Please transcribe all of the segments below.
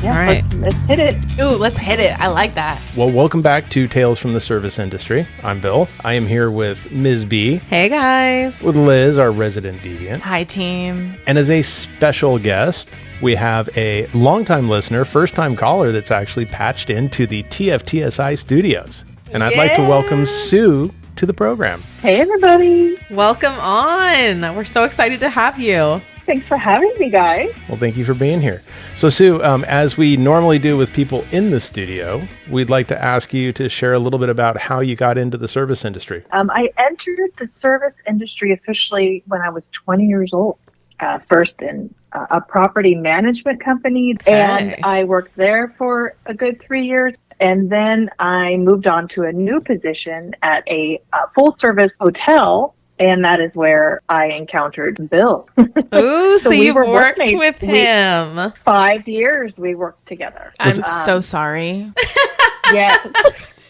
Yeah, All right. let's hit it. Ooh, let's hit it. I like that. Well, welcome back to Tales from the Service Industry. I'm Bill. I am here with Ms. B, Hey, guys. with Liz, our resident deviant. Hi, team. And as a special guest, we have a longtime listener, first-time caller that's actually patched into the TFTSI studios. And I'd like to welcome Sue to the program. Hey, everybody. Welcome on. We're so excited to have you. Thanks for having me, guys. Well, thank you for being here. So, Sue, as we normally do with people in the studio, we'd like to ask you to share a little bit about how you got into the service industry. I entered the service industry officially when I was 20 years old. First in a property management company, and I worked there for a good 3 years. And then I moved on to a new position at a full-service hotel. And that is where I encountered Bill. Ooh, so we you were worked workmates. with him. 5 years we worked together. I'm so sorry. Yeah.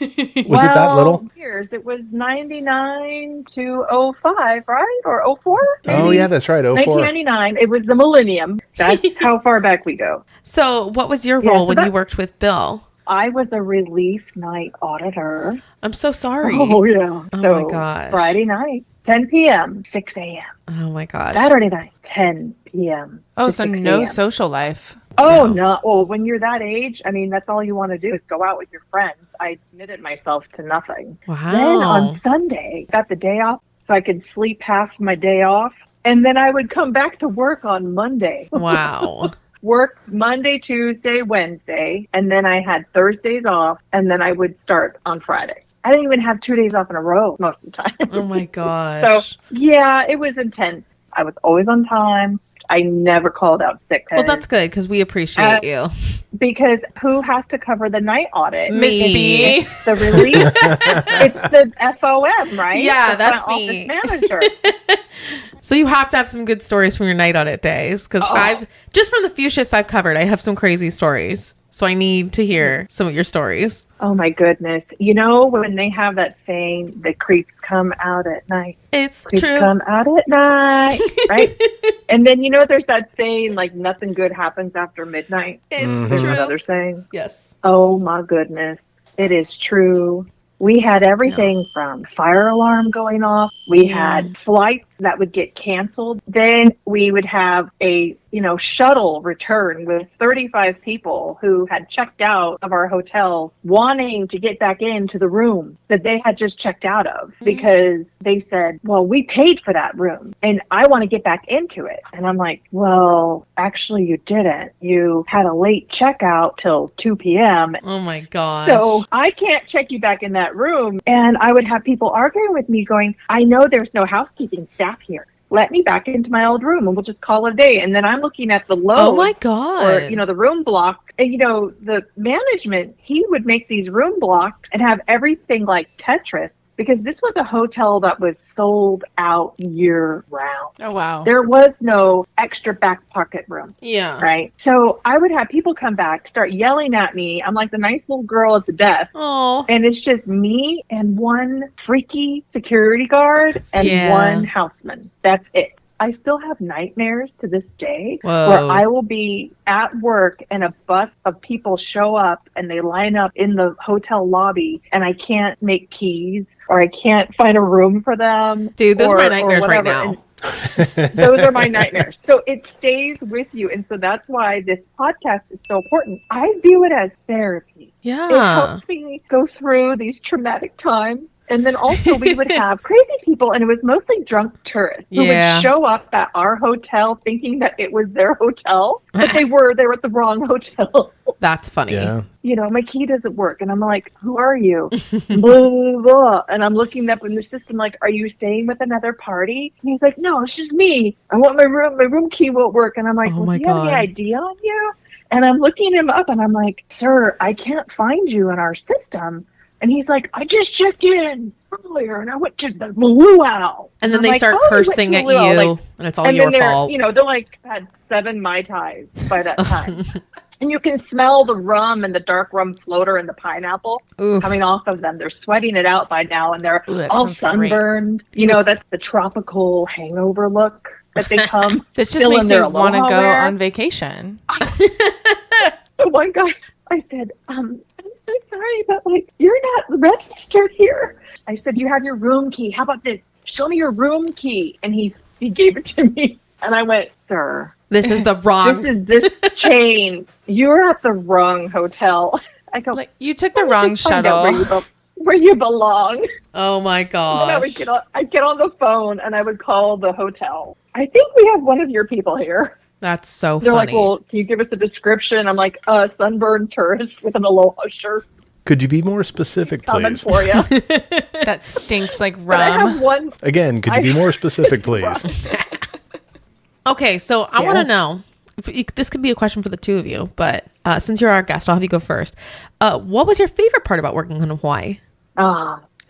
Was it that little? Years. It was 99 to 05, right? Or 04? Oh, yeah, that's right. 04. 1999. It was the millennium. That's how far back we go. So what was your role when you worked with Bill? I was a relief night auditor. I'm so sorry. Oh, yeah. Oh, So my gosh. Friday night, 10 p.m., 6 a.m. Oh, my gosh. Saturday night, 10 p.m. Oh, to so 6 no a.m. social life. Oh, no. Well, when you're that age, I mean, that's all you want to do is go out with your friends. I admitted myself to nothing. Wow. Then on Sunday, got the day off so I could sleep half my day off. And then I would come back to work on Monday. Wow. Work Monday, Tuesday, Wednesday, and then I had Thursdays off, and then I would start on Friday. I didn't even have 2 days off in a row most of the time. Oh, my gosh. So, yeah, it was intense. I was always on time. I never called out sick. Well, that's good because we appreciate you. Because who has to cover the night audit? Miss B. It's the relief. It's the FOM, right? Yeah, the that's front me. office manager. So you have to have some good stories from your night audit days because I've just from the few shifts I've covered, I have some crazy stories. So I need to hear some of your stories. Oh my goodness. You know, when they have that saying, the creeps come out at night. It's Creeps true. come out at night, right? And then, you know, there's that saying, like, nothing good happens after midnight. It's There's true. another saying. Yes. Oh my goodness. It is true. We had everything from fire alarm going off. We had flights that would get canceled. Then we would have a, shuttle return with 35 people who had checked out of our hotel wanting to get back into the room that they had just checked out of because they said, well, we paid for that room and I want to get back into it. And I'm like, well, actually you didn't. You had a late checkout till 2 p.m. Oh my gosh. So I can't check you back in that room. And I would have people arguing with me going, I know there's no housekeeping staff here. Let me back into my old room and we'll just call it a day. And then I'm looking at the load. Oh my God. Or, the room block. And, the management, he would make these room blocks and have everything like Tetris. Because this was a hotel that was sold out year round. Oh, wow. There was no extra back pocket room. Yeah. Right. So I would have people come back, start yelling at me. I'm like the nice little girl at the desk. Oh. And it's just me and one freaky security guard and one houseman. That's it. I still have nightmares to this day where I will be at work and a bus of people show up and they line up in the hotel lobby and I can't make keys or I can't find a room for them. Dude, those are my nightmares right now. Those are my nightmares. So it stays with you. And so that's why this podcast is so important. I view it as therapy. Yeah. It helps me go through these traumatic times. And then also we would have crazy people, and it was mostly drunk tourists who would show up at our hotel thinking that it was their hotel, but they were at the wrong hotel. That's funny. Yeah. My key doesn't work. And I'm like, who are you? Blah, blah, blah. And I'm looking up in the system like, are you staying with another party? And he's like, no, it's just me. I want my room. My room key won't work. And I'm like, do you have any idea on you? And I'm looking him up and I'm like, sir, I can't find you in our system. And he's like, I just checked in earlier and I went to the luau. And then they start cursing at you and it's all your fault. They're like had 7 Mai Tais by that time. And you can smell the rum and the dark rum floater and the pineapple coming off of them. They're sweating it out by now and they're all sunburned. Great. That's the tropical hangover look that they come. This just makes me want to go on vacation. The one guy, I said, I'm so sorry, but like, you're not registered here. I said, you have your room key. How about this? Show me your room key. And he gave it to me. And I went, sir, This is the wrong. this chain. You're at the wrong hotel. I go, Like, you took the "Why don't wrong you find out shuttle. where you belong. Oh my And then I would gosh. I'd get on the phone and I would call the hotel. I think we have one of your people here. That's so They're funny. like, well, can you give us a description? I'm like, sunburned tourist with an aloha shirt Could you be more specific, coming please? for you. That stinks like But I have rum. one. Again, could you be more specific, please? Okay, so I want to know. This could be a question for the two of you, but since you're our guest, I'll have you go first. What was your favorite part about working in Hawaii?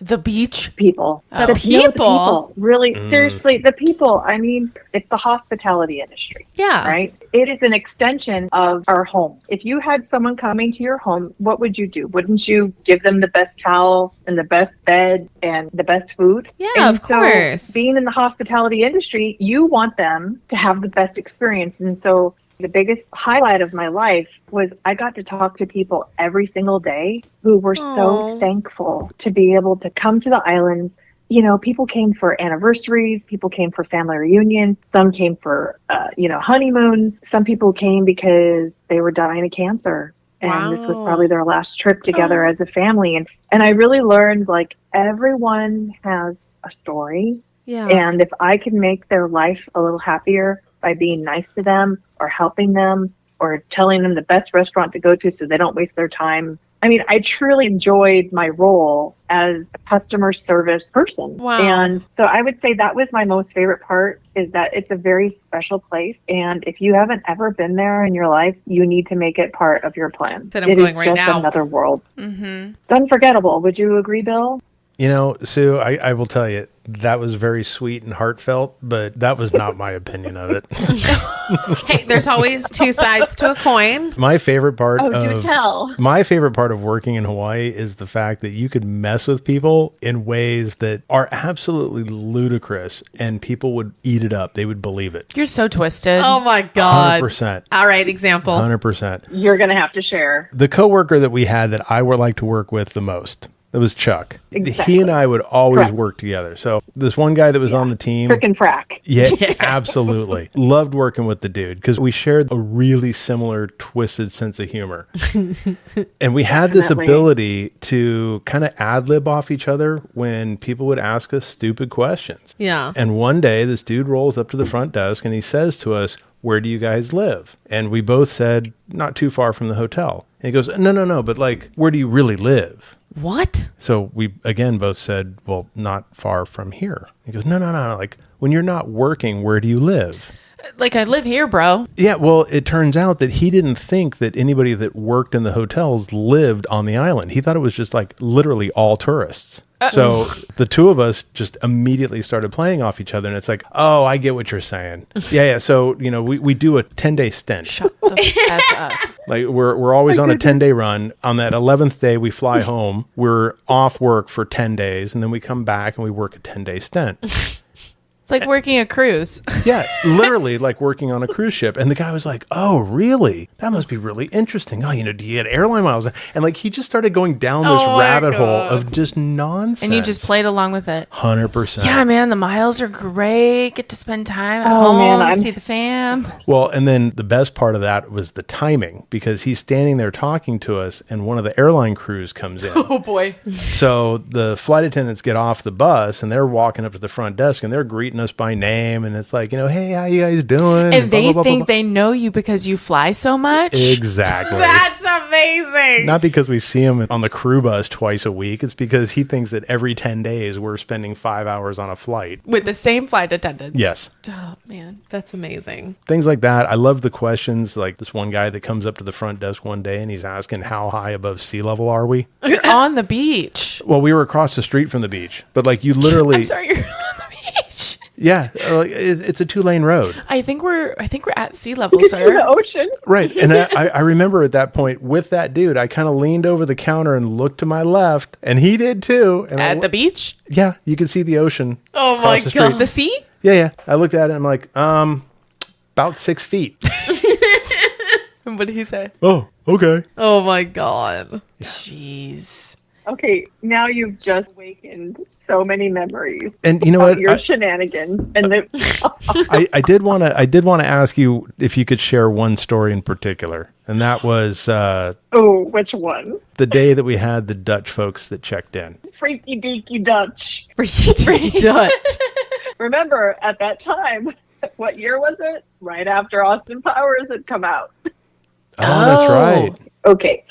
The beach. People. The No, people? Really, seriously, the people. I mean, it's the hospitality industry. Yeah. Right? It is an extension of our home. If you had someone coming to your home, what would you do? Wouldn't you give them the best towel and the best bed and the best food? Yeah, And of course. Being in the hospitality industry, you want them to have the best experience. And so the biggest highlight of my life was I got to talk to people every single day who were Aw. so thankful to be able to come to the islands. You know, people came for anniversaries, people came for family reunions, some came for, honeymoons. Some people came because they were dying of cancer. And this was Wow. probably their last trip together as a family. And I really learned, like, everyone has a story. Yeah. And if I can make their life a little happier by being nice to them or helping them or telling them the best restaurant to go to so they don't waste their time. I mean, I truly enjoyed my role as a customer service person. Wow. And so I would say that was my most favorite part, is that it's a very special place. And if you haven't ever been there in your life, you need to make it part of your plan. Said I'm It going is right just now. another world. Mm-hmm. It's unforgettable. Would you agree, Bill? You know, Sue, I will tell you, that was very sweet and heartfelt, but that was not my opinion of it. Hey, there's always two sides to a coin. My favorite part Oh, do of tell. my favorite part of working in Hawaii is the fact that you could mess with people in ways that are absolutely ludicrous, and people would eat it up. They would believe it. You're so twisted. Oh my God. 100%. All right, example. 100%. You're going to have to share. The coworker that we had that I would like to work with the most, it was Chuck. Exactly. He and I would always Correct. work together. So this one guy that was on the team, Frickin' frack. yeah, absolutely. Loved working with the dude because we shared a really similar twisted sense of humor. And we had this Definitely. ability to kind of ad lib off each other when people would ask us stupid questions. Yeah. And one day this dude rolls up to the front desk and he says to us, "Where do you guys live?" And we both said, "Not too far from the hotel." And he goes, No, but like, where do you really live? What? So we again both said, "Well, not far from here." He goes, No. Like, when you're not working, where do you live? Like, I live here, bro. Yeah, well, it turns out that he didn't think that anybody that worked in the hotels lived on the island. He thought it was just like literally all tourists. So the two of us just immediately started playing off each other. And it's like, oh, I get what you're saying. Yeah. So, we do a 10-day stint. Shut the F up. Like we're always on a 10-day run. On that 11th day, we fly home. We're off work for 10 days. And then we come back and we work a 10-day stint. It's like working a cruise. Yeah, literally like working on a cruise ship. And the guy was like, "Oh, really? That must be really interesting. Oh, do you get airline miles?" And like he just started going down this Oh my rabbit hole God. of just nonsense. And you just played along with it. 100%. Yeah, man, the miles are great. Get to spend time at Oh, home, man, see the fam. Well, and then the best part of that was the timing, because he's standing there talking to us and one of the airline crews comes in. Oh, boy. So the flight attendants get off the bus and they're walking up to the front desk and they're greeting us by name. And it's like, hey, how you guys doing? And blah, they blah, blah, think blah, blah. they know you because you fly so much. Exactly. That's amazing. Not because we see him on the crew bus twice a week. It's because he thinks that every 10 days we're spending 5 hours on a flight. With the same flight attendants. Yes. Oh, man. That's amazing. Things like that. I love the questions. Like this one guy that comes up to the front desk one day and he's asking, how high above sea level are we? You're on the beach. Well, we were across the street from the beach, but like you literally, I'm sorry, you're on the beach. yeah, it's a 2-lane road. I think we're at sea level, To the sir. ocean. Right. And I remember at that point with that dude, I kind of leaned over the counter and looked to my left, and he did too. And At the beach? yeah, you could see the ocean. Oh across my the street. God. The sea? Yeah. I looked at it and I'm like, about 6 feet. What did he say? Oh, okay. Oh my God. Jeez. Okay, now you've just awakened so many memories And you know of what? your shenanigans. And I did want to ask you if you could share one story in particular, and that was which one? the day that we had the Dutch folks that checked in. Freaky deaky Dutch. Freaky Dutch. Remember, at that time, what year was it? Right after Austin Powers had come out. Oh, that's right. Okay,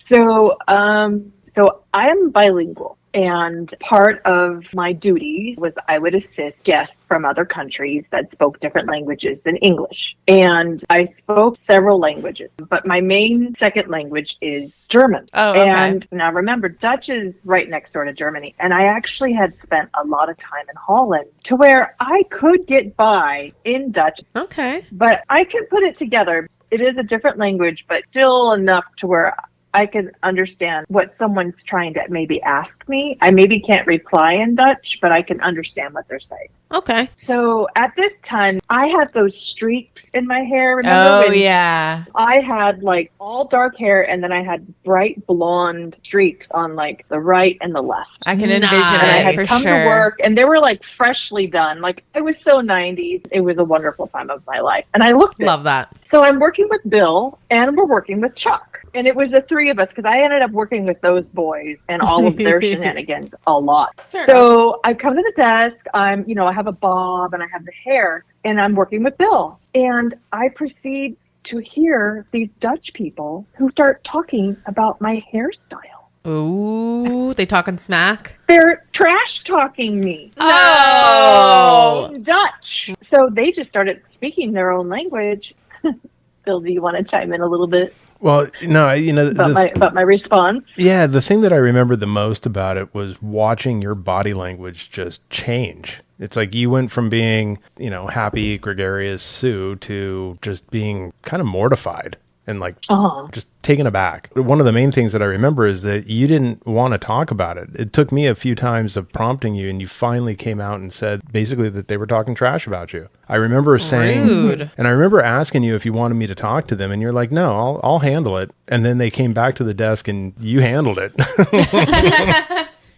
so I am bilingual, and part of my duty was I would assist guests from other countries that spoke different languages than English. And I spoke several languages, but my main second language is German. Oh, okay. And now remember, Dutch is right next door to Germany, and I actually had spent a lot of time in Holland to where I could get by in Dutch, Okay. but I can put it together. It is a different language, but still enough to where I can understand what someone's trying to maybe ask me. I maybe can't reply in Dutch, but I can understand what they're saying. Okay. So at this time, I had those streaks in my hair. Remember Oh, when yeah. I had like all dark hair, and then I had bright blonde streaks on like the right and the left. I can Nice. envision And I it had for come sure. to work, and they were like freshly done. Like it was so 90s. It was a wonderful time of my life. And I looked it. Love that. So I'm working with Bill, and we're working with Chuck. And it was the three of us, because I ended up working with those boys and all of their shenanigans a lot. Fair So I come to the desk, I have a bob and I have the hair, and I'm working with Bill. And I proceed to hear these Dutch people who start talking about my hairstyle. Ooh, they talking smack? They're trash talking me Oh. in Dutch. So they just started speaking their own language. Bill, do you want to chime in a little bit Well, no, about my response? yeah, the thing that I remember the most about it was watching your body language just change. It's like you went from being, happy, gregarious Sue to just being kind of mortified and like just taken aback. One of the main things that I remember is that you didn't want to talk about it. It took me a few times of prompting you, and you finally came out and said basically that they were talking trash about you. I remember saying, Rude. and I remember asking you if you wanted me to talk to them, and you're like, no, I'll handle it. And then they came back to the desk and you handled it.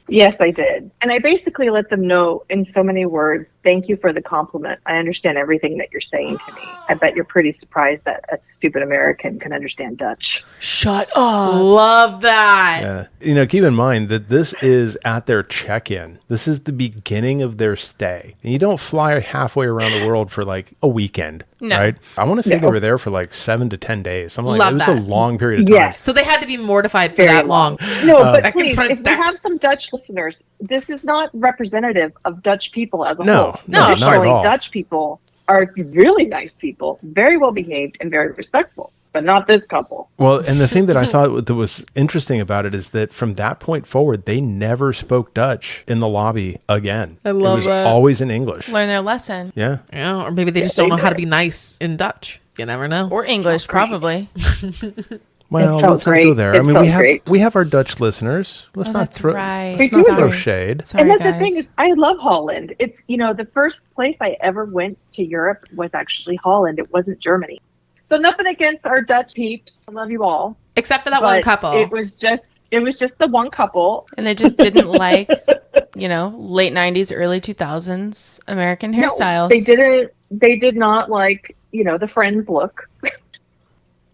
Yes, I did. And I basically let them know in so many words, thank you for the compliment. I understand everything that you're saying to me. I bet you're pretty surprised that a stupid American can understand Dutch. Shut up. Love that. Yeah. Keep in mind that this is at their check-in. This is the beginning of their stay. And you don't fly halfway around the world for like a weekend, No. right? I want to say No. they were there for like 7 to 10 days. Something like Love that. It was that. a long period of time. Yes. So they had to be mortified for Very that long. No, but That can please, put it if we back. have some Dutch listeners, this is not representative of Dutch people as a No, whole. no, not at Traditionally, all. Dutch people are really nice people, very well behaved and very respectful, but not this couple. Well, and the thing that I thought that was interesting about it is that from that point forward, they never spoke Dutch in the lobby again. I love It was that. always in English. Learn their lesson. Yeah. Yeah, or maybe they just they don't know how to did. be nice in Dutch. You never know. Or English, great. probably. Well, It felt let's not great. go there. It I mean, felt great. we have our Dutch listeners. Let's Oh, not that's throw right. let's not throw Sorry. shade. Sorry, And that's guys. the thing is, I love Holland. It's, the first place I ever went to Europe was actually Holland. It wasn't Germany. So nothing against our Dutch peeps. I love you all. Except for that But one couple. It was just the one couple. And they just didn't like, late 90s, early 2000s American No, hairstyles. They did not like, the Friends look.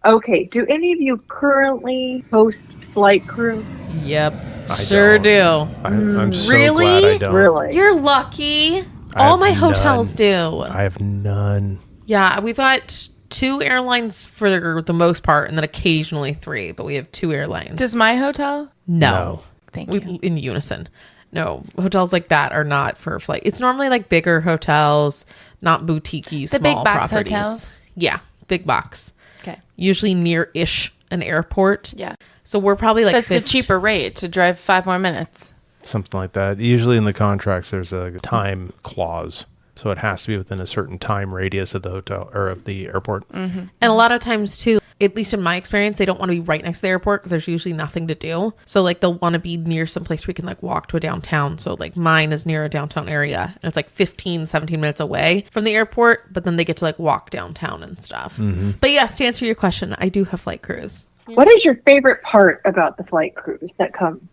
Okay. Do any of you currently host flight crew? Yep. I Sure don't. do. I'm so Really? glad I don't. Really? You're lucky. I All have my hotels do. I have none. Yeah, we've got 2 airlines for the most part, and then occasionally 3, but we have 2 airlines. Does my hotel? No. Thank We you. in unison. No, hotels like that are not for flight. It's normally like bigger hotels, not boutique-y, The small big box properties. hotels? Yeah, big box. Okay. Usually near-ish an airport. Yeah. So we're probably like That's the 50 cheaper rate to drive 5 more minutes. Something like that. Usually in the contracts, there's a time clause. So it has to be within a certain time radius of the hotel or of the airport. And a lot of times too, at least in my experience, they don't want to be right next to the airport because there's usually nothing to do. So like they'll want to be near some place where we can like walk to a downtown. So like mine is near a downtown area and it's like 17 minutes away from the airport, but then they get to like walk downtown and stuff. But yes, to answer your question, I do have flight crews. What is your favorite part about the flight crews that come?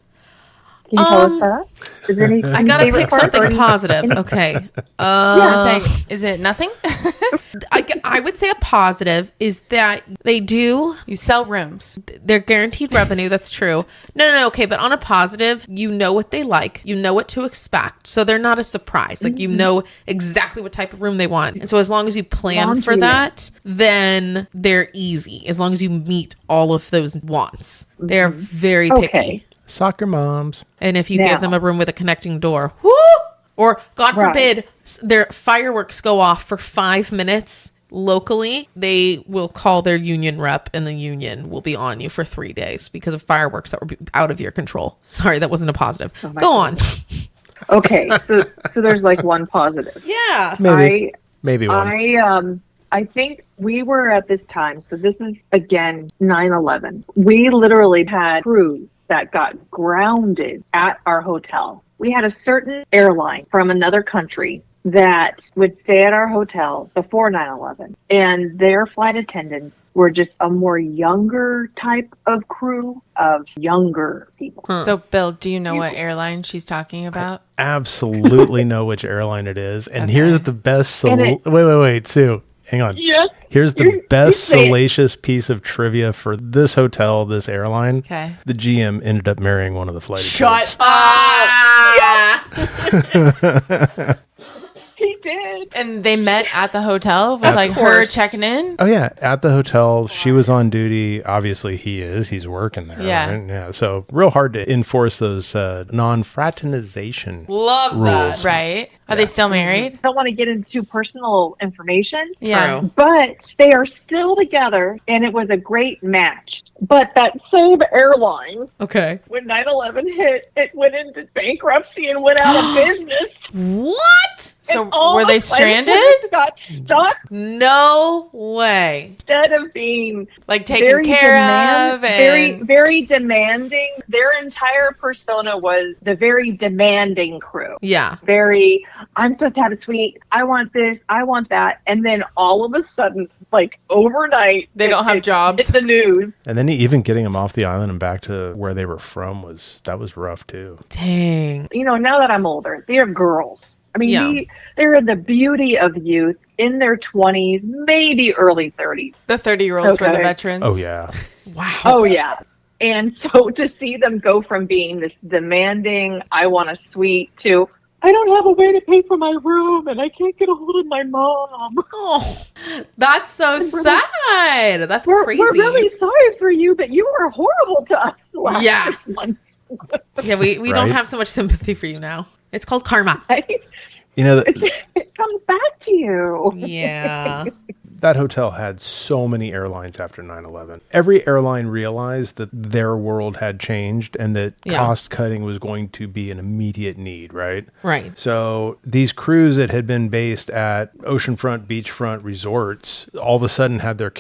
Can you tell us that? Is there any I gotta favorite pick part something or any- positive. Okay. Say, is it nothing? I would say a positive is that they do. You sell rooms. They're guaranteed revenue. That's true. No. Okay. But on a positive, you know what they like. You know what to expect. So they're not a surprise. Like you know exactly what type of room they want. And so as long as you plan for that, then they're easy. As long as you meet all of those wants. They're very picky. Okay. Soccer moms. And if you Now- give them a room with a connecting door, whoo, or God forbid, their fireworks go off for 5 minutes locally, they will call their union rep and the union will be on you for 3 days because of fireworks that were out of your control. Sorry, that wasn't a positive. Go on. Okay, so there's like one positive. Yeah. Maybe one. I think we were at this time, so this is again 9/11. We literally had crews that got grounded at our hotel. We had a certain airline from another country that would stay at our hotel before 9/11, and their flight attendants were just a more younger type of crew of younger people. So, Bill, do you know what airline she's talking about? Absolutely know which airline it is. And here's the best. And Wait, Sue. Hang on. Yes. Here's the best say it. salacious piece of trivia for this hotel, this airline. Okay. The GM ended up marrying one of the flight Shut attendants. up! He did. And they met at the hotel with like her course. checking in? Oh yeah, at the hotel. She was on duty. Obviously, he's working there. Yeah. Right? Yeah. So real hard to enforce those non-fraternization Love rules. Right. Are they still married? I don't want to get into personal information, Yeah. True. but they are still together, and it was a great match. But that same airline, Okay. when 9/11 hit, it went into bankruptcy and went out of business. What? So And all were the they flight stranded? attendants got stuck No way. instead of being Like taken care of and very demanding. Their entire persona was the very demanding crew. Yeah. Very, I'm supposed to have a suite. I want this. I want that. And then all of a sudden, like overnight, They don't have jobs. It's the news. And then even getting them off the island and back to where they were from was rough too. Dang. You know, now that I'm older, they're girls. I mean, Yeah. they're the beauty of youth in their 20s, maybe early 30s. the 30-year-olds were the Okay. veterans. Oh yeah. Wow. Oh, yeah. And so to see them go from being this demanding, I want a suite, to, I don't have a way to pay for my room and I can't get a hold of my mom. Oh, that's so sad. That's We're crazy. really sorry for you, but you were horrible to us the last Yeah. 6 months. Yeah, we don't Right? have so much sympathy for you now. It's called karma. Right? You know, It comes back to you. Yeah. that hotel had so many airlines after 9/11. Every airline realized that their world had changed and that Yeah. cost cutting was going to be an immediate need, right? Right. So these crews that had been based at oceanfront, beachfront resorts all of a sudden had their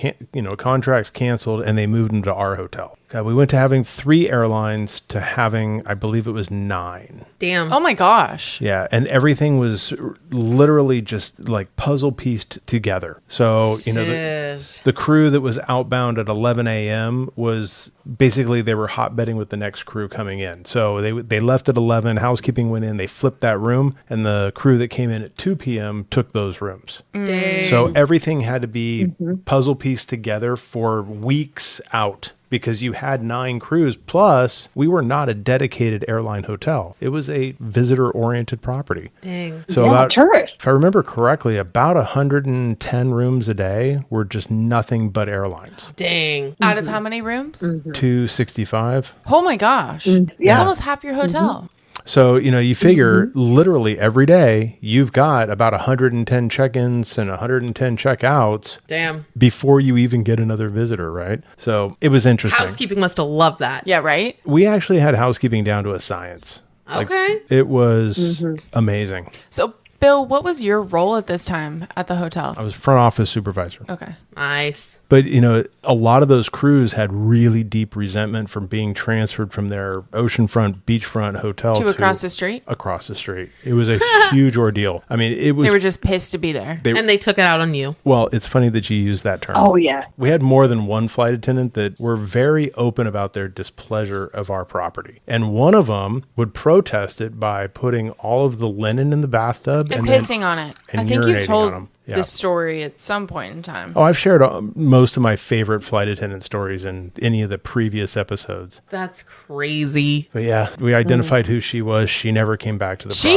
contracts canceled and they moved them to our hotel. We went to having 3 airlines to having, I believe it was 9. Damn. Oh my gosh. Yeah, and everything was literally just like puzzle pieced together. So, the crew that was outbound at 11 a.m. was basically they were hotbedding with the next crew coming in. So they left at 11, housekeeping went in, they flipped that room, and the crew that came in at 2 p.m. took those rooms. Dang. So everything had to be puzzle pieced together for weeks out. Because you had 9 crews, plus we were not a dedicated airline hotel. It was a visitor-oriented property. Dang. So Yeah, about, tourists. if I remember correctly, about 110 rooms a day were just nothing but airlines. Dang. Out of how many rooms? 265. Oh my gosh. It's Yeah. almost half your hotel. So, you figure literally every day you've got about 110 check-ins and 110 check-outs Damn. before you even get another visitor, right? So it was interesting. Housekeeping must have loved that. Yeah, right? We actually had housekeeping down to a science. Okay. It was amazing. So, Bill, what was your role at this time at the hotel? I was front office supervisor. Okay. Nice. But, you know, a lot of those crews had really deep resentment from being transferred from their oceanfront, beachfront hotel To across the street? Across the street. It was a huge ordeal. I mean, it was... They were just pissed to be there. And they took it out on you. Well, it's funny that you use that term. Oh, yeah. We had more than one flight attendant that were very open about their displeasure of our property. And one of them would protest it by putting all of the linen in the bathtub And then- pissing on it. and I think you've urinating told on 'em. Yeah. this story at some point in time. Oh, I've shared most of my favorite flight attendant stories in any of the previous episodes. That's crazy. But yeah, we identified who she was. She never came back to the She?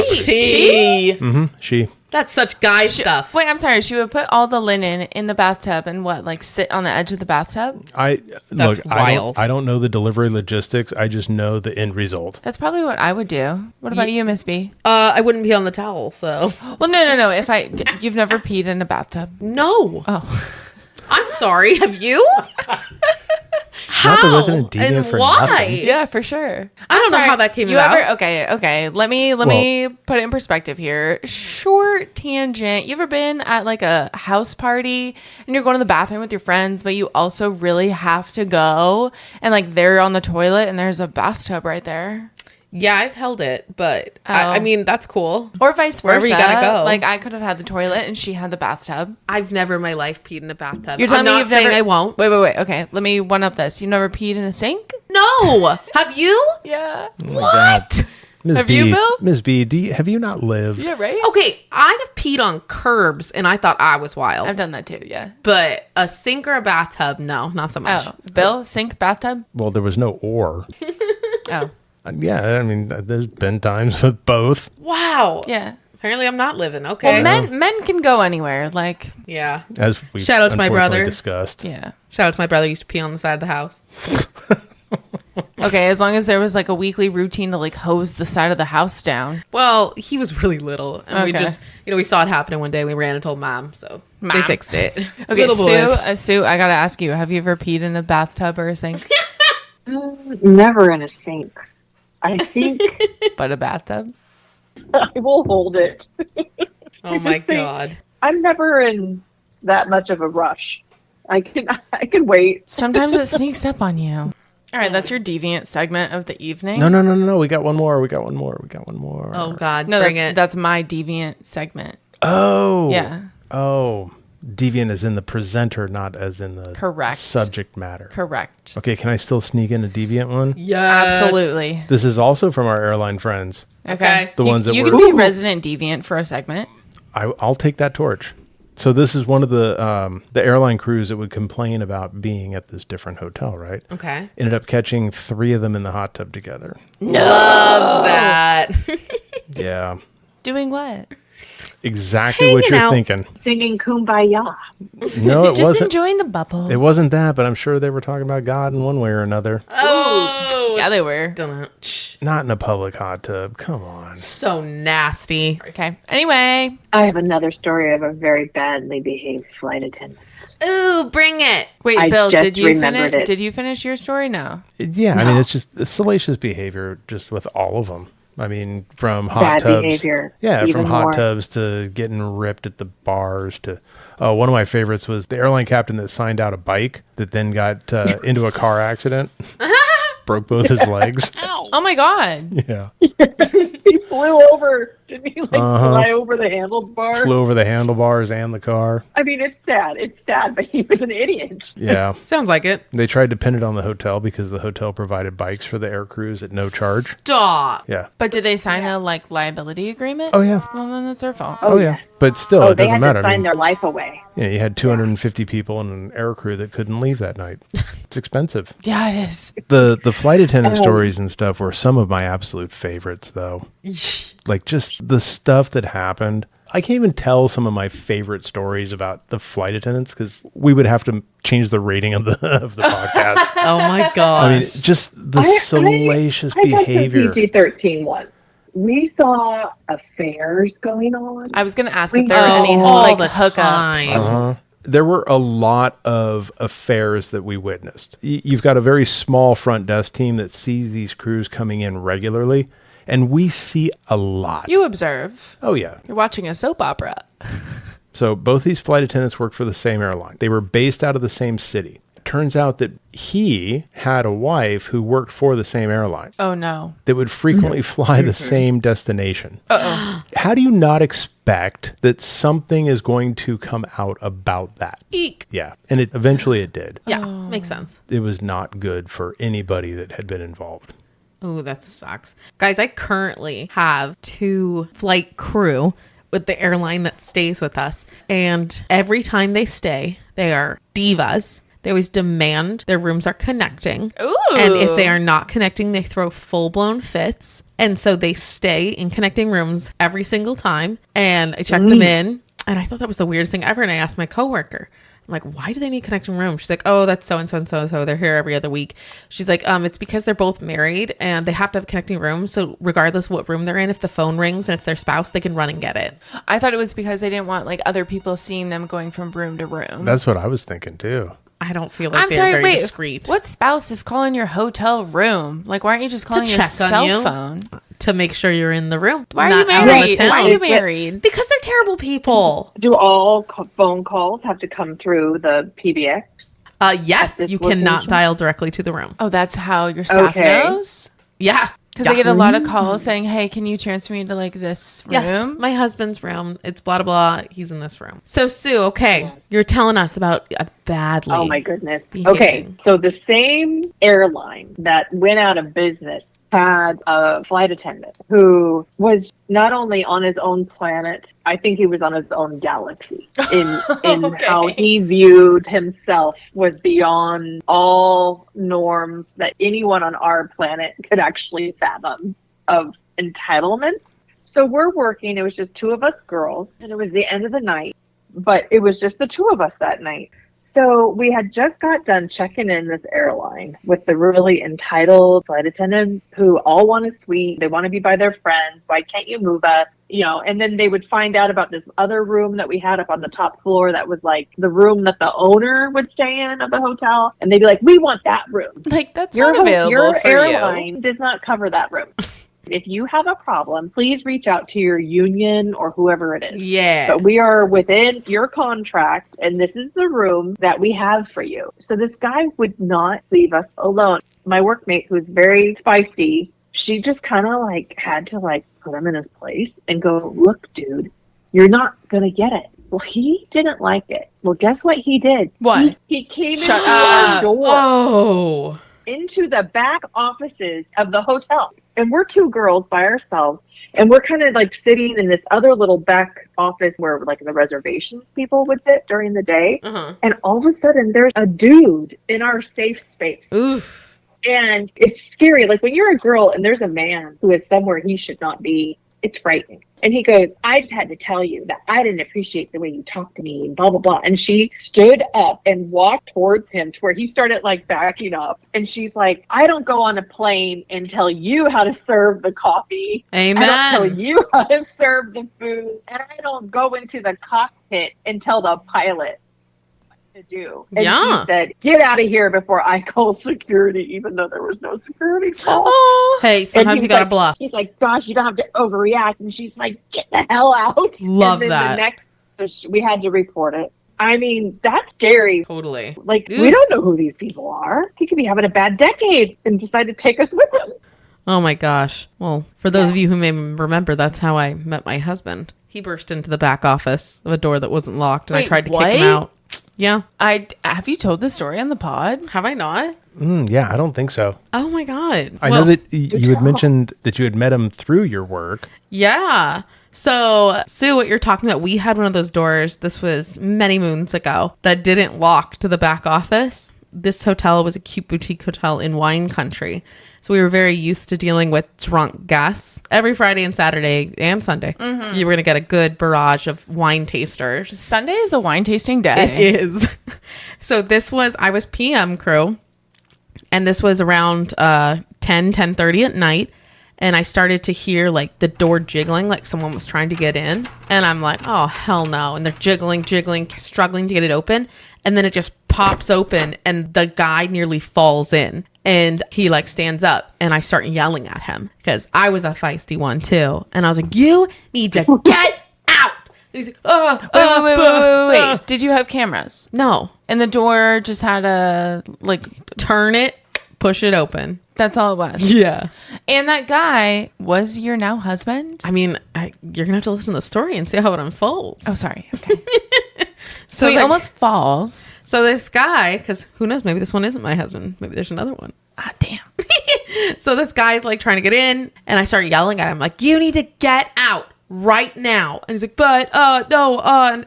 property. She. That's such guy stuff. Wait, I'm sorry. She would put all the linen in the bathtub and what, like sit on the edge of the bathtub? That's wild. I don't know the delivery logistics. I just know the end result. That's probably what I would do. What about you, Miss B? I wouldn't be on the towel, so. Well, no. You've never peed in a bathtub? No. Oh. I'm sorry. Have you? How? Not the resident deviant and for why? nothing. Yeah, for sure. I don't know how that came about. Okay. Let me put it in perspective here. Short tangent. You ever been at like a house party and you're going to the bathroom with your friends, but you also really have to go and like they're on the toilet and there's a bathtub right there? Yeah, I've held it, but I mean, that's cool. Or vice versa. Wherever you gotta go. Like I could have had the toilet and she had the bathtub. I've never in my life peed in a bathtub. You're telling I'm me not you've saying never... I won't. Wait. Okay, let me one up this. You never peed in a sink? No. Have you? Yeah. What? Ms. Have B, you, Bill? Ms. B, have you not lived? Yeah, right? Okay, I have peed on curbs, and I thought I was wild. I've done that too, yeah. But a sink or a bathtub, no, not so much. Oh, Bill, sink, bathtub? Well, there was no or. Oh. Yeah, I mean, there's been times with both. Wow. Yeah. Apparently, I'm not living. Okay. Well, men can go anywhere. Like, Yeah. As we Shout out to my brother. discussed. yeah. Shout out to my brother. Used to pee on the side of the house. Okay, as long as there was like a weekly routine to like hose the side of the house down. Well, he was really little, and we Okay. just, we saw it happening one day. We ran and told mom, so they Mom. fixed it. Okay, Little boys. Sue, I gotta ask you, have you ever peed in a bathtub or a sink? Never in a sink. I think But a bathtub? I will hold it. Oh just my think- god. I'm never in that much of a rush. I can wait. Sometimes it sneaks up on you. All right, that's your deviant segment of the evening. No. We got one more. Oh god. No, bring that's, it. that's my deviant segment. Oh. Yeah. Oh. Deviant as in the presenter, not as in the Correct. subject matter. Correct. Okay, can I still sneak in a deviant one? Yes. Absolutely. This is also from our airline friends. Okay. The ones that you were... can be resident deviant for a segment. I'll take that torch. So this is one of the airline crews that would complain about being at this different hotel, right? Okay. Ended up catching 3 of them in the hot tub together. Love that. Yeah. Doing what? Exactly what you're out. thinking. Singing Kumbaya. No, it Just wasn't. enjoying the bubble. It wasn't that, but I'm sure they were talking about God in one way or another. Oh. Yeah, they were. Don't. Not in a public hot tub. Come on. So nasty. Okay. Anyway, I have another story of a very badly behaved flight attendant. Ooh, bring it. wait, I Bill, just did you remembered finish? it. Did you finish your story? No. Yeah, I No. mean, it's just salacious behavior just with all of them. I mean, from hot Bad tubs. behavior, Yeah, even from hot more. tubs to getting ripped at the bars to... Oh, one of my favorites was the airline captain that signed out a bike that then got into a car accident. Broke both his legs. Oh my God. Yeah. He flew over. Didn't he fly over the handlebar? Flew over the handlebars and the car. I mean, it's sad. It's sad, but he was an idiot. Yeah. Sounds like it. They tried to pin it on the hotel because the hotel provided bikes for the air crews at no charge. Stop. Yeah. But did they sign a like liability agreement? Oh, yeah. Well, then it's their fault. Oh, yeah. But still, Oh, it they doesn't had matter. to I sign mean, their life away. yeah, you had 250 people in an air crew that couldn't leave that night. It's expensive. Yeah, it is. The flight attendant stories and stuff were some of my absolute favorites, though. Like just the stuff that happened. I can't even tell some of my favorite stories about the flight attendants because we would have to change the rating of the podcast. Oh my god. I mean, just the salacious I got behavior. the PG-13 one. We saw affairs going on. I was gonna ask if there were Oh, any all like the hookups. time. There were a lot of affairs that we witnessed. You've got a very small front desk team that sees these crews coming in regularly, and we see a lot. You observe. Oh, yeah. You're watching a soap opera. So both these flight attendants worked for the same airline. They were based out of the same city. It turns out that he had a wife who worked for the same airline Oh, no. that would frequently fly the same destination. Uh-oh. How do you not expect that something is going to come out about that? Eek. Yeah. And eventually it did. Yeah, makes sense. It was not good for anybody that had been involved. Oh, that sucks. Guys, I currently have 2 flight crew with the airline that stays with us. And every time they stay, they are divas. They always demand their rooms are connecting. Ooh. And if they are not connecting, they throw full-blown fits. And so they stay in connecting rooms every single time. And I check them in. And I thought that was the weirdest thing ever. And I asked my coworker, I'm like, why do they need connecting rooms? She's like, oh, that's so-and-so and so-and-so. They're here every other week. She's like, it's because they're both married and they have to have connecting rooms. So regardless of what room they're in, if the phone rings and it's their spouse, they can run and get it. I thought it was because they didn't want like other people seeing them going from room to room. That's what I was thinking too. I don't feel like they're very discreet. What spouse is calling your hotel room? Like, why aren't you just calling your check on cell you. phone? To make sure you're in the room. Why are you not out of married? the town. Why are you married? Because they're terrible people. Do all phone calls have to come through the PBX? Yes, At this you cannot location? dial directly to the room. Oh, that's how your staff Okay. knows? Yeah. Because Yeah. they get a lot of calls saying, hey, can you transfer me to like this room? Yes, my husband's room. It's blah, blah, blah. He's in this room. So, Sue, okay, you're telling us about a badly. Oh my goodness. behaving. Okay, so the same airline that went out of business had a flight attendant who was not only on his own planet, I think he was on his own galaxy in Okay. how he viewed himself was beyond all norms that anyone on our planet could actually fathom of entitlement. So we're working, it was just 2 of us girls, and it was the end of the night, but it was just the 2 of us that night. So we had just got done checking in this airline with the really entitled flight attendants who all want a suite. They want to be by their friends. Why can't you move us? You know, and then they would find out about this other room that we had up on the top floor that was like the room that the owner would stay in of the hotel. And they'd be like, we want that room. Like, that's not available Your for airline you. does not cover that room. If you have a problem, please reach out to your union or whoever it is. Yeah. But we are within your contract, and this is the room that we have for you. So this guy would not leave us alone. My workmate, who's very spicy, she just kind of like had to like put him in his place and go, look, dude, you're not going to get it. Well, he didn't like it. Well, guess what he did? What? He came Shut into up. our door, Oh. into the back offices of the hotel. And we're 2 girls by ourselves. And we're kind of like sitting in this other little back office where like the reservations people would sit during the day. Uh-huh. And all of a sudden there's a dude in our safe space. Oof. And it's scary. Like when you're a girl and there's a man who is somewhere he should not be, it's frightening. And he goes, I just had to tell you that I didn't appreciate the way you talked to me and blah, blah, blah. And she stood up and walked towards him to where he started like backing up. And she's like, I don't go on a plane and tell you how to serve the coffee. Amen. I don't tell you how to serve the food. And I don't go into the cockpit and tell the pilot what to do. And Yeah. she said, get out of here before I call security, even though there was no security call. Oh. Hey, And sometimes he's you gotta like- bluff. He's like, gosh, you don't have to overreact. And she's like, get the hell out. Love and then that. The next, we had to report it. I mean, that's scary. Totally. Like, Oof. we don't know who these people are. He could be having a bad decade and decide to take us with him. Oh my gosh. Well, for those of you who may remember, that's how I met my husband. He burst into the back office of a door that wasn't locked, and I Wait, tried to what? kick him out. Yeah. Have you told this story on the pod? Have I not? Yeah, I don't think so. Oh my God. I know that you had mentioned that you had met him through your work. Yeah. So, Sue, what you're talking about, we had one of those doors, this was many moons ago, that didn't lock to the back office. This hotel was a cute boutique hotel in wine country. So we were very used to dealing with drunk guests. Every Friday and Saturday and Sunday, you were going to get a good barrage of wine tasters. Sunday is a wine tasting day. It is. So I was PM crew, and this was around 10:30 at night. And I started to hear like the door jiggling, like someone was trying to get in. And I'm like, oh, hell no. And they're jiggling, struggling to get it open. And then it just pops open and the guy nearly falls in. And he like stands up and I start yelling at him because I was a feisty one too. And I was like, you need to get out. he's like, Wait. Did you have cameras? No. And the door just had a, like, Turn it, push it open. that's all it was. Yeah. And that guy was your now husband? I mean, you're going to have to listen to the story and see how it unfolds. Oh, sorry. Okay. So he like- almost falls. So this guy, because who knows, maybe this one isn't my husband. Maybe there's another one. Ah, damn. So this guy's like trying to get in, and I start yelling at him like, you need to get out right now. And he's like, but no,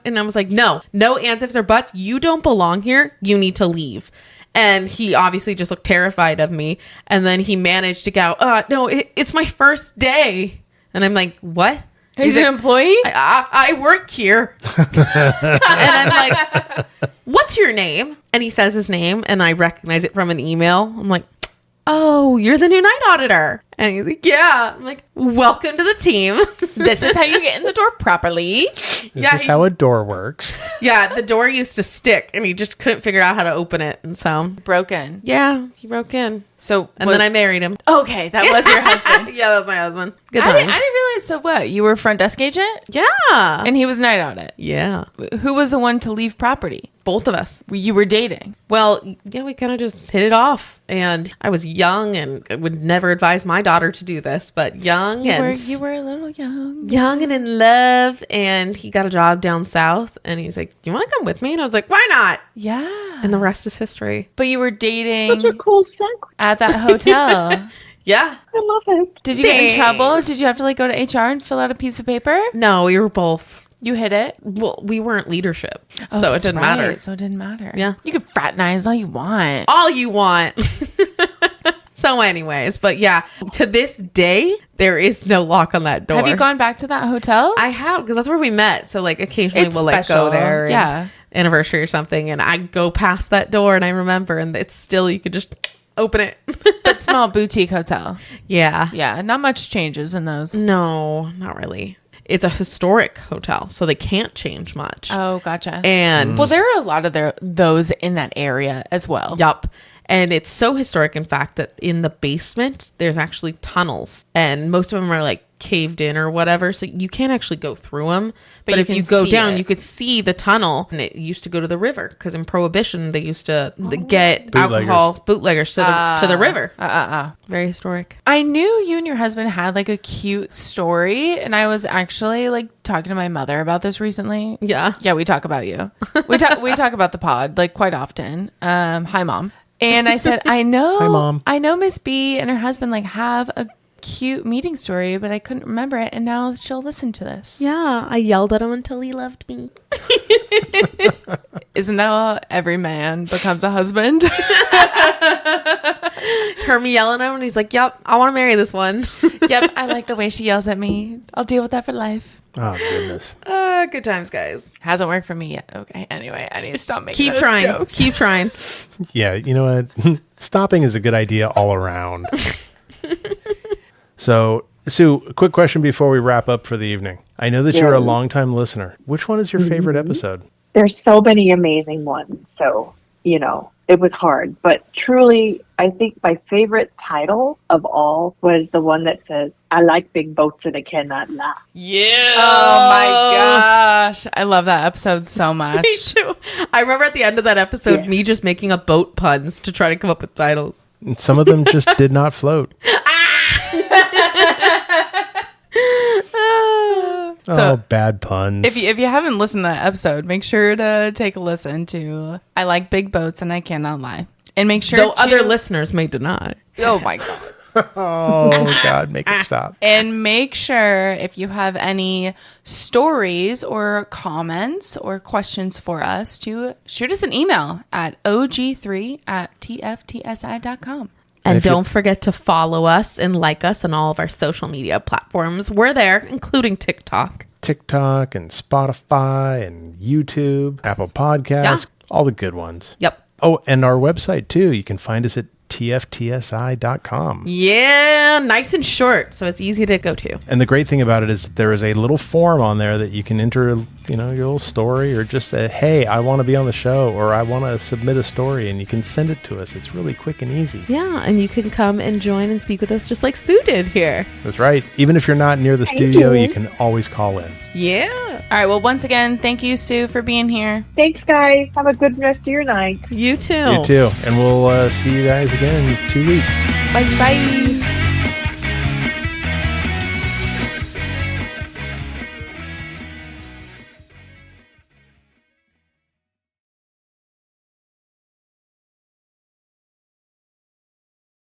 and I was like, no ands, ifs, or buts. You don't belong here. You need to leave. And he obviously just looked terrified of me. And then he managed to go, no, it's my first day. And I'm like, what? He's an employee? I work here. And I'm like, what's your name? And he says his name, and I recognize it from an email. I'm like, oh, you're the new night auditor. And he's like, yeah. I'm like, welcome to the team. This is how you get in the door properly. This is how a door works. Yeah, the door used to stick, and he just couldn't figure out how to open it. And so, Broken. yeah, he broke in. So, And then I married him. Okay, that was your husband. Yeah, that was my husband. Good I times. didn't realize. So what? You were front desk agent? Yeah. And he was night audit. Yeah. Who was the one to leave property? Both of us. You were dating. Well, yeah, we kind of just hit it off. And I was young and I would never advise my daughter to do this, but young You were a little young. young and in love. And he got a job down south and he's like, do you want to come with me? And I was like, why not? Yeah. And the rest is history. But you were dating Such a cool segue. at that hotel. Yeah. I love it. Did you get in Thanks. trouble? Did you have to like go to HR and fill out a piece of paper? No, we were both. You hit it. Well, we weren't leadership. Oh, so it that's didn't right. matter. So it didn't matter. Yeah. You can fraternize all you want. All you want. So anyways, but yeah, to this day, there is no lock on that door. Have you gone back to that hotel? I have, because that's where we met. So like occasionally It's we'll like special. go there. and Yeah. Anniversary or something. And I go past that door and I remember, and it's still, you could just open it. That small boutique hotel. Yeah. Yeah. Not much changes in those. No, not really. It's a historic hotel, so they can't change much. Oh, gotcha. And well, there are a lot of those in that area as well. yup. And it's so historic, in fact, that in the basement, there's actually tunnels. And most of them are like caved in or whatever. So you can't actually go through them. But you if can you go see down, it. you could see the tunnel. And it used to go to the river. Because in Prohibition, they used to get bootleggers to the river. Very historic. I knew you and your husband had like a cute story. And I was actually like talking to my mother about this recently. Yeah. Yeah, we talk about you. We talk about the pod like quite often. Hi, Mom. And I said, I know, Hi, Mom. I know Miss B and her husband like have a cute meeting story, but I couldn't remember it. And now she'll listen to this. Yeah. I yelled at him until he loved me. Isn't that how every man becomes a husband? Heard me yelling at him and he's like, yep, I want to marry this one. Yep. I like the way she yells at me. I'll deal with that for life. Oh, goodness. Good times, guys. Hasn't worked for me yet. Okay. Anyway, I need to stop making Keep those trying. jokes. Keep trying. Yeah, you know what? Stopping is a good idea all around. So, Sue, a quick question before we wrap up for the evening. I know that you're a longtime listener. Which one is your favorite episode? There's so many amazing ones. So, it was hard. But truly, I think my favorite title of all was the one that says, I like big boats and I cannot laugh. Yeah. Oh my gosh. I love that episode so much. Me too. I remember at the end of that episode, me just making up boat puns to try to come up with titles. And some of them just did not float. So, bad puns. If you haven't listened to that episode, make sure to take a listen to I Like Big Boats and I Cannot Lie. And make sure Though other listeners may deny. Oh my God. Oh, God, make it stop. And make sure if you have any stories or comments or questions for us to shoot us an email at og3@tftsi.com. And if you- don't forget to follow us and like us on all of our social media platforms. We're there, including TikTok. TikTok and Spotify and YouTube, Apple Podcasts, all the good ones. Yep. Oh, and our website too. You can find us at tftsi.com. Yeah, nice and short, so it's easy to go to. And the great thing about it is there is a little form on there that you can enter, your little story or just say, hey, I want to be on the show or I want to submit a story, and you can send it to us. It's really quick and easy. Yeah, and you can come and join and speak with us just like Sue did here. That's right. Even if you're not near the studio, you can always call in. Yeah. right. Well, once again, thank you, Sue, for being here. Thanks, guys. Have a good rest of your night. You too. You too. And we'll see you guys again in 2 weeks. Bye. Bye.